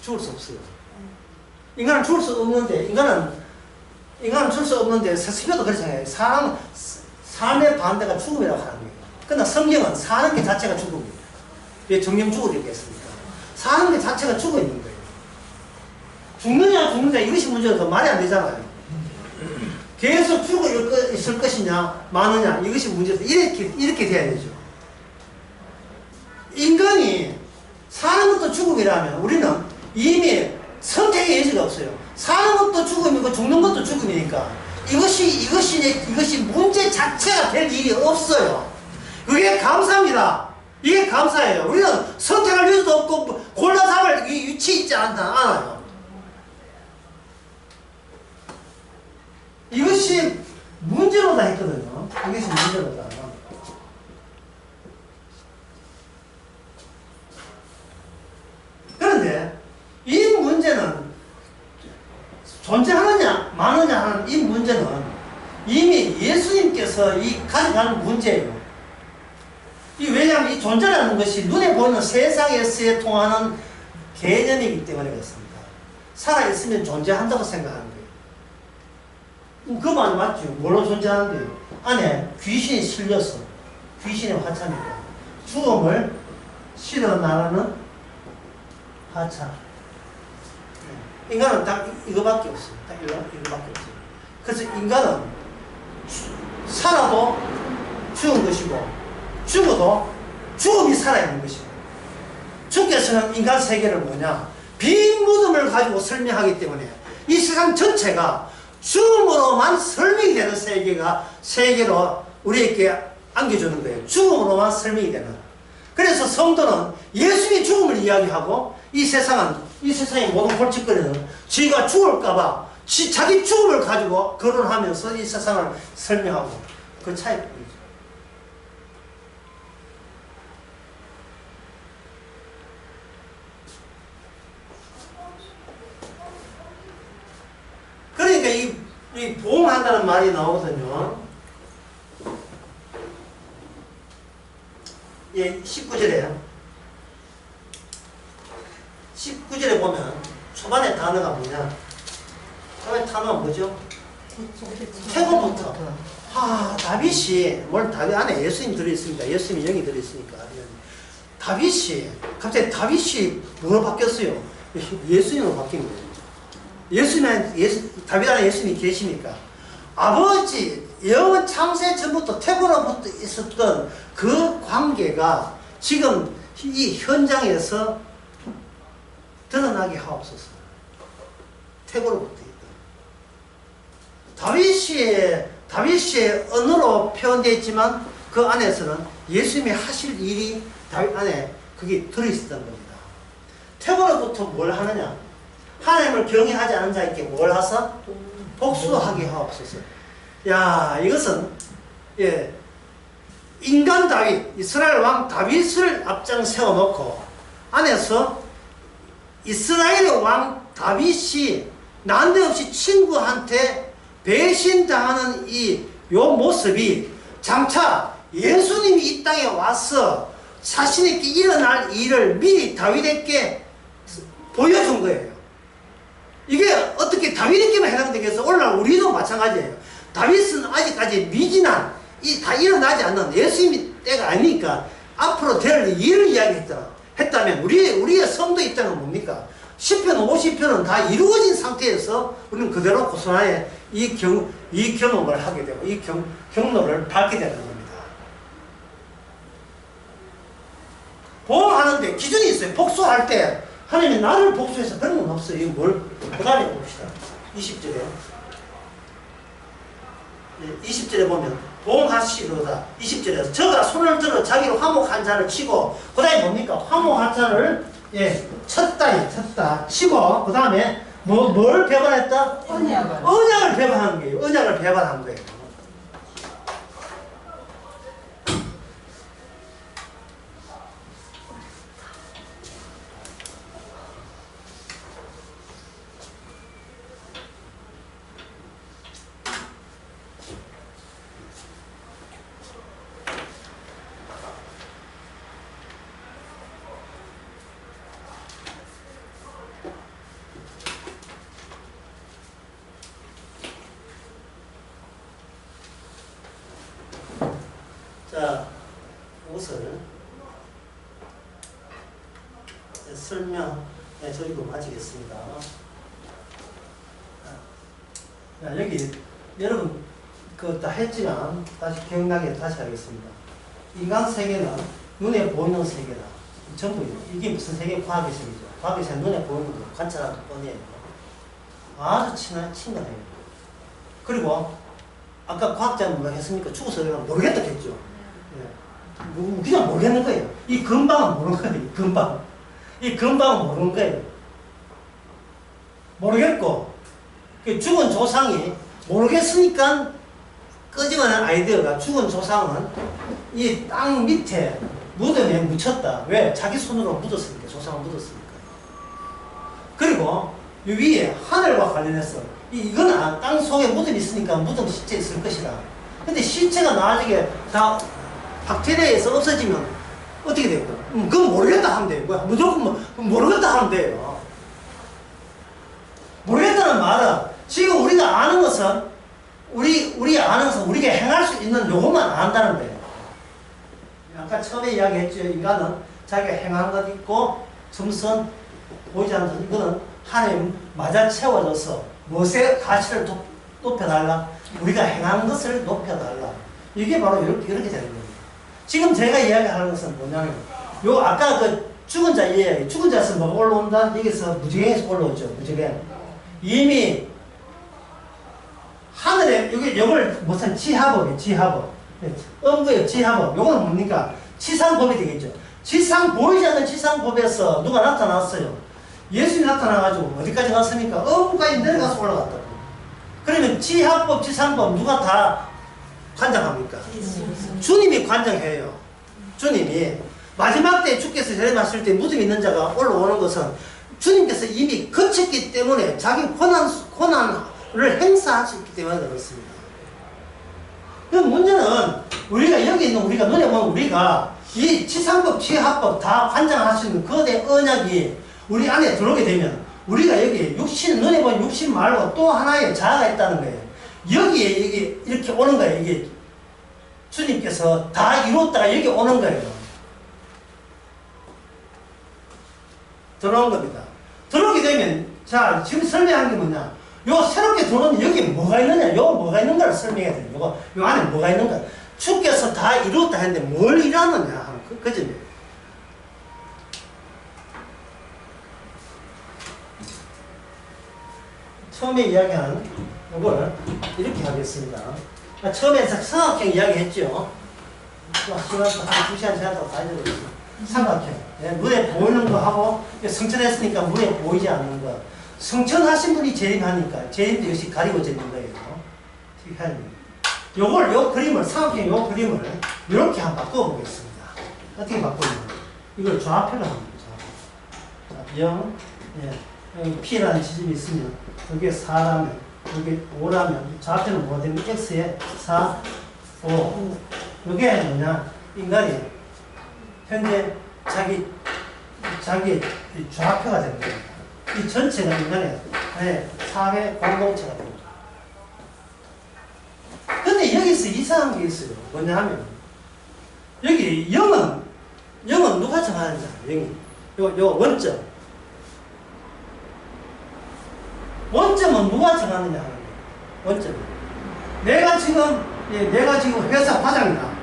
죽을 수 없어요. 인간은 죽을 수 없는데 인간은 죽을 수 없는데 셰익스피어도 그렇게 생각해요. 삶의 반대가 죽음이라고 하는 거예요. 그러나 성경은 사는 게 자체가 죽음이에요. 왜 정령 죽을 있겠습니까? 사는 게 자체가 죽어 있는 거예요. 죽느냐 죽느냐 이것이 문제가 더 말이 안 되잖아요. 계속 죽어 있을 것이냐 마느냐 이것이 문제다. 이렇게 돼야 되죠. 인간이 사는 것도 죽음이라면 우리는 이미 선택의 여지가 없어요. 사는 것도 죽음이고 죽는 것도 죽음이니까 이것이 문제 자체가 될 일이 없어요. 그게 감사입니다. 이게 감사예요. 우리는 선택할 여지도 없고 골라 잡을 위치에 있지 않아요. 이것이 문제로다 했거든요. 이것이 문제로다. 그런데 이 문제는 존재하느냐 마느냐 하는 이 문제는 이미 예수님께서 가져가는 문제예요. 왜냐하면 이 존재라는 것이 눈에 보이는 세상에서 통하는 개념이기 때문에 그렇습니다. 살아있으면 존재한다고 생각하는 거예요. 그 말 맞죠? 뭘로 존재하는데요? 안에 귀신이 실려서 귀신의 화차니까 죽음을 실어 나가는 화차. 인간은 딱 이거밖에 없어요. 딱 이거밖에 없어요. 그래서 인간은 살아도 죽은 것이고 죽어도 죽음이 살아있는 것이고 주께서는 인간 세계를 뭐냐? 빈 무덤을 가지고 설명하기 때문에 이 세상 전체가 죽음으로만 설명이 되는 세계로 우리에게 안겨주는 거예요. 죽음으로만 설명이 되는. 그래서 성도는 예수의 죽음을 이야기하고 이 세상의 모든 골칫거리는 지가 죽을까봐 자기 죽음을 가지고 거론하면서 이 세상을 설명하고 그 차이입니다. 그러니까 이 보응한다는 말이 나오거든요. 예, 19절에 보면 초반에 단어가 뭐냐? 초반에 단어가 뭐죠? 태고부터. 다윗이 다윗 안에 예수님 들어있습니다. 예수님이 영이 들어있으니까. 다윗이 갑자기 뭐로 바뀌었어요? 예수님으로 바뀐 거예요. 다윗 안에 예수님이 계시니까 아버지 영원 창세 전부터 태고로부터 있었던 그 관계가 지금 이 현장에서 드러나게 하옵소서. 태고로부터 있다. 다윗의 언어로 표현되어 있지만 그 안에서는 예수님이 하실 일이 다윗 안에 그게 들어있었던 겁니다. 태고로부터 뭘 하느냐? 하나님을 경외하지 않은 자에게 뭘 하사? 복수하게 하옵소서. 야, 이것은 예, 인간 다윗, 이스라엘 왕 다윗을 앞장 세워놓고 안에서 이스라엘의 왕 다윗이 난데없이 친구한테 배신당하는 요 모습이 장차 예수님이 이 땅에 와서 자신에게 일어날 일을 미리 다윗에게 보여준 거예요. 이게 어떻게 다윗에게만 해당되겠어? 오늘날 우리도 마찬가지예요. 다윗은 아직까지 미진한 다 일어나지 않는 예수님이 때가 아니니까 앞으로 될 일을 이야기했다면 우리의 성도 입장은 뭡니까? 10편, 50편은 다 이루어진 상태에서 우리는 그대로 고스란히 이 경험을 하게 되고 이 경로를 밟게 되는 겁니다. 보호하는데 기준이 있어요. 복수할 때 하나님이 나를 복수해서 그런 건 없어요. 이거 그 다음에 봅시다. 20절에 20절에 보면 보응하시로다. 20절에서 저가 손을 들어 자기로 화목한 자를 치고 그 다음에 뭡니까? 화목한 자를 쳤다 치고 그 다음에 뭘 배반했다? 언약을 배반한 거예요. 언약을 배반한 거예요. 자, 이것을 설명, 저희도 마치겠습니다. 자, 여기, 여러분, 다 했지만, 다시 기억나게 다시 하겠습니다. 인간 세계는 눈에 보이는 세계다. 전부, 이게 무슨 세계? 과학의 세계죠. 과학의 세계는 눈에 보이는 거, 관찰하는 뻔해요. 아주 친근해요. 그리고, 아까 과학자는 뭐라 했습니까? 죽어서 모르겠다 했죠. 그냥 모르겠는 거예요. 이 근방은 모르는 거예요. 이 근방은 모르는 거예요. 모르겠고 죽은 조상이 모르겠으니까 끄집어낸 아이디어가 죽은 조상은 이 땅 밑에 무덤에 묻혔다. 왜? 자기 손으로 묻었으니까. 조상을 묻었으니까. 그리고 이 위에 하늘과 관련해서 이건 땅 속에 무덤이 있으니까 무덤 시체 있을 것이다. 근데 시체가 나중에 다 박테리아에서 없어지면 어떻게 될까? 그건 모르겠다 하면 돼요. 무조건 모르겠다 하면 돼요. 모르겠다는 말은 지금 우리가 아는 것은 우리 아는 것은 우리가 행할 수 있는 요것만 안다는 거예요. 아까 처음에 이야기했죠. 인간은 자기가 행한 것 있고 점선 보이지 않는 것, 이거는 하나님 맞아 채워져서 무엇의 가치를 높여달라? 우리가 행한 것을 높여달라. 이게 바로 이렇게 되는 겁니다. 지금 제가 이야기하는 것은 뭐냐면, 아까 죽은 자 이야기, 죽은 자에서 뭐가 올라온다? 여기서 무지개에서 올라오죠. 무지개. 이미 하늘에, 요걸 무슨 지하법. 음부의 지하법. 요거는 뭡니까? 지상법이 되겠죠. 보이지 않는 지상법에서 누가 나타났어요? 예수님이 나타나가지고 어디까지 갔습니까? 음부까지 내려가서 올라갔다고. 그러면 지하법, 지상법 누가 다 관장합니까? 주님이 관장해요. 주님이 마지막 때 주께서 재림하실 때 무덤 있는 자가 올라오는 것은 주님께서 이미 거쳤기 때문에 자기 권한을 행사하셨기 때문에 그렇습니다. 그 문제는 우리가 여기 있는 우리가 눈에 보면 우리가 이 지상법, 지하법 다 관장하시는 거대 언약이 우리 안에 들어오게 되면 우리가 여기 눈에 보면 육신 말고 또 하나의 자아가 있다는 거예요. 여기에 이렇게 오는 거예요. 이게 주님께서 다 이뤘다가 여기 오는 거예요. 들어온 겁니다. 들어오게 되면, 자, 지금 설명한 게 뭐냐? 요 새롭게 들어오는 여기 뭐가 있느냐? 요 뭐가 있는가를 설명해야 돼요. 요 안에 뭐가 있는가? 주께서 다 이뤘다 했는데 뭘 이루느냐? 그 점이에요. 처음에 이야기한 이걸 이렇게 하겠습니다. 처음에 삼각형 이야기했죠. 시간 한 2시간 지났다고 다 잊어버렸어요. 삼각형. 예, 눈에 보이는 거 하고 성천했으니까 눈에 보이지 않는 거. 성천하신 분이 재림하니까 재림도 역시 가리고 재는 거예요. 요걸 요 그림을 삼각형 요 그림을 이렇게 한번 바꿔보겠습니다. 어떻게 바꾸냐? 이걸 좌표로 합니다. 자, 0, 예, 여기 P라는 지점이 있으면 여기에 4라면 여기 5라면 좌표는 뭐가 되면 X에 4, 5. 이게 뭐냐? 인간이 현재 자기 좌표가 되는 겁니다. 이 전체가 인간의 사회 공동체가 됩니다. 근데 여기서 이상한 게 있어요. 뭐냐 하면 여기 0은 누가 정하는지 알아요? 0이 요 원점. 원점은 누가 정하느냐 하는 거예요. 원점. 내가 지금 회사 과장이다.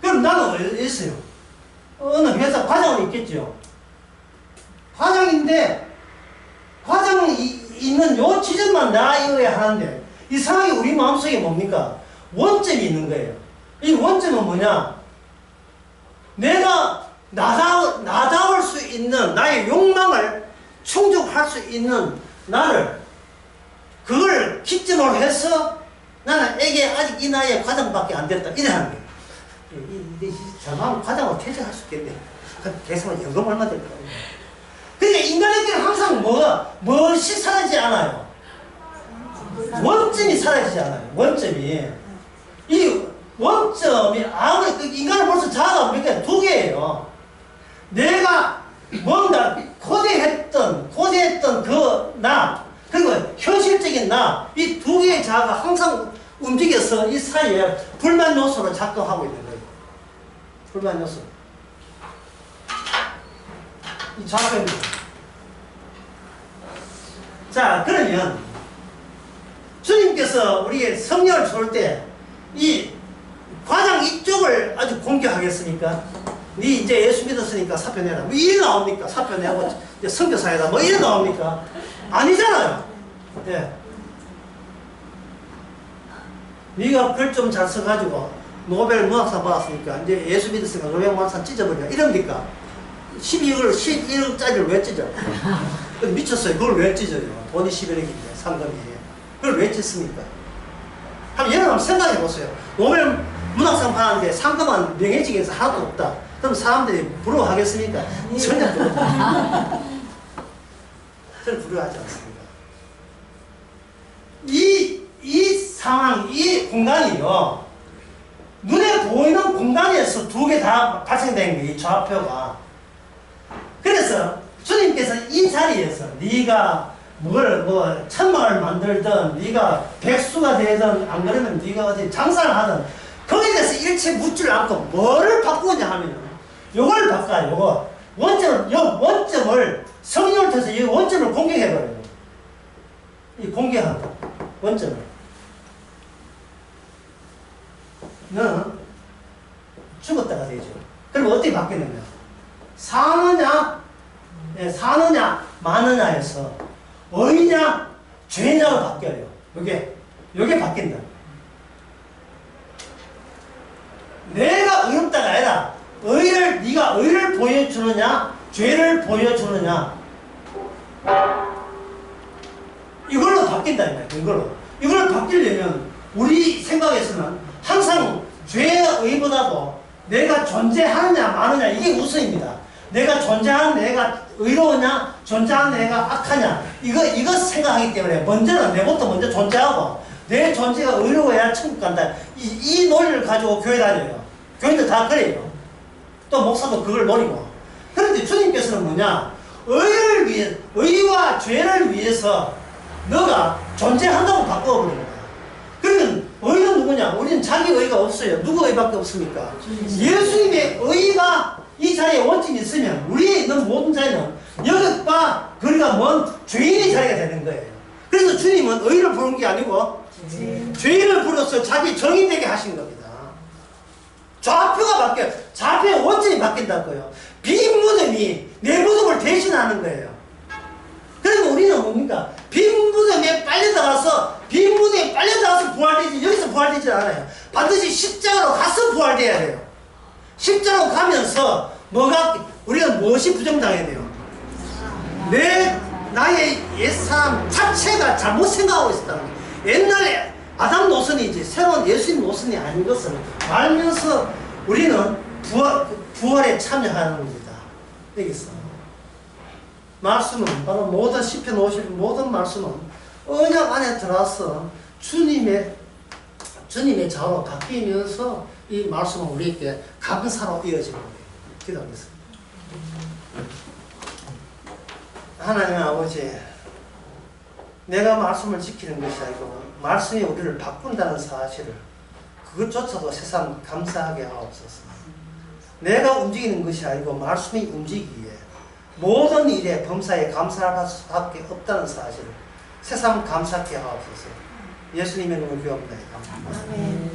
그럼 나는 어디 있어요? 어느 회사 과장은 있겠죠. 과장인데 과장이 있는 요 지점만 나이어야 하는데 이상하게 우리 마음속에 뭡니까? 원점이 있는 거예요. 이 원점은 뭐냐? 내가 나다울 수 있는 나의 욕망을 충족할 수 있는 나를 그걸 기점으로 해서 나는 애게 아직 이 나이에 과장밖에 안 됐다 이래 하는 거예요. 저만 과장으로 퇴직할 수 있겠네. 계속하면 연금 얼마 될까? 근데 인간에게는 항상 무엇이 사라지지 않아요? 원점이 사라지지 않아요. 원점이. 이 원점이 아무리 인간은 벌써 자아가 몇 개? 2개예요. 내가 뭔가 고대했던 그 나, 그리고 현실적인 나, 이 2개의 자아가 항상 움직여서 이 사이에 불만 요소를 작동하고 있는 거예요. 불만 요소. 이 자아입니다. 자, 그러면 주님께서 우리에게 성령을 줄 때 이 과장 이쪽을 아주 공격하겠습니까? 네 이제 예수 믿었으니까 사표 내라. 뭐 이래 나옵니까? 사표 내고 선교사회다. 뭐 이래 나옵니까? 아니잖아요. 예. 네가 글 좀 잘 써가지고 노벨 문학상 받았으니까 이제 예수 믿었으니까 노벨 문학상 찢어버려. 이럽니까? 11억짜리를 왜 찢어? 미쳤어요. 그걸 왜 찢어요? 돈이 11억인데 상금이. 그걸 왜 찢습니까? 여러분 생각해 보세요. 노벨 문학상 받았는데 상금은 명예직에서 하나도 없다. 그럼 사람들이 부러워하겠습니까? 전혀 부러워하지 저는 부러워하지 않습니다. 이 상황, 이 공간이요. 눈에 보이는 공간에서 2개 다 발생된 거예요. 이 좌표가. 그래서 주님께서 이 자리에서 네가 천막을 만들든 네가 백수가 되든 안 그러면 네가 어디 장사를 하든 거기에 대해서 일체 묻지를 않고 뭐를 바꾸냐 하면 요걸 바꿔요. 요거 원점을 성령을 통해서 이 원점을 공격해버려요. 이 공격한 원점을 너는 죽었다가 되죠. 그럼 어떻게 바뀌느냐? 사느냐 마느냐에서 의냐 죄냐로 바뀌어요. 요게 바뀐다. 내가 의롭다가 아니라 네가 의를 보여주느냐 죄를 보여주느냐 이걸로 바뀐다. 이걸로 바뀌려면 우리 생각에서는 항상 죄의 의보다도 내가 존재하느냐 마느냐 이게 우선입니다. 내가 존재하는 내가 의로우냐 존재하는 내가 악하냐 이거 생각하기 때문에 먼저는 내부터 먼저 존재하고 내 존재가 의로워야 천국 간다. 이 논리를 가지고 교회 다녀요. 교인들 다 그래요. 또 목사도 그걸 노리고. 그런데 주님께서는 뭐냐? 의와 죄를 위해서 너가 존재한다고 바꿔버린 거야. 그러면 의는 누구냐? 우리는 자기 의가 없어요. 누구 의밖에 없습니까? 예수님의 의가 이 자리에 원점이 있으면 우리에 있는 모든 자리는 여기과 거리가 먼 죄인의 자리가 되는 거예요. 그래서 주님은 의를 부른 게 아니고 죄인을 불러서 자기 정의 되게 하신 겁니다. 좌표가 바뀌어요. 좌표의 원점이 바뀐다고요. 빈 무덤이 내 무덤을 대신하는 거예요. 그러면 우리는 뭡니까? 빈 무덤에 빨려들어가서 부활되지, 여기서 부활되지 않아요. 반드시 십자가로 가서 부활돼야 돼요. 십자가로 가면서 우리가 무엇이 부정당해야 돼요? 나의 옛사람 자체가 잘못 생각하고 있었다는 거예요. 옛날에 아담 노선이지 새로운 예수님 노선이 아닌 것을 알면서 우리는 부활에 참여하는 겁니다. 여기서 말씀은 바로 모든 시편 50 모든 말씀은 언약 안에 들어와서 주님의 자로 바뀌면서 이 말씀은 우리에게 감사로 이어지는 거예요. 기도하겠습니다. 하나님 아버지, 내가 말씀을 지키는 것이 아니고 말씀이 우리를 바꾼다는 사실을 그것조차도 세상 감사하게 하옵소서. 내가 움직이는 것이 아니고 말씀이 움직이기에 모든 일에 범사에 감사할 수밖에 없다는 사실을 세상 감사하게 하옵소서. 예수님의 이름으로 기도합니다. 아멘.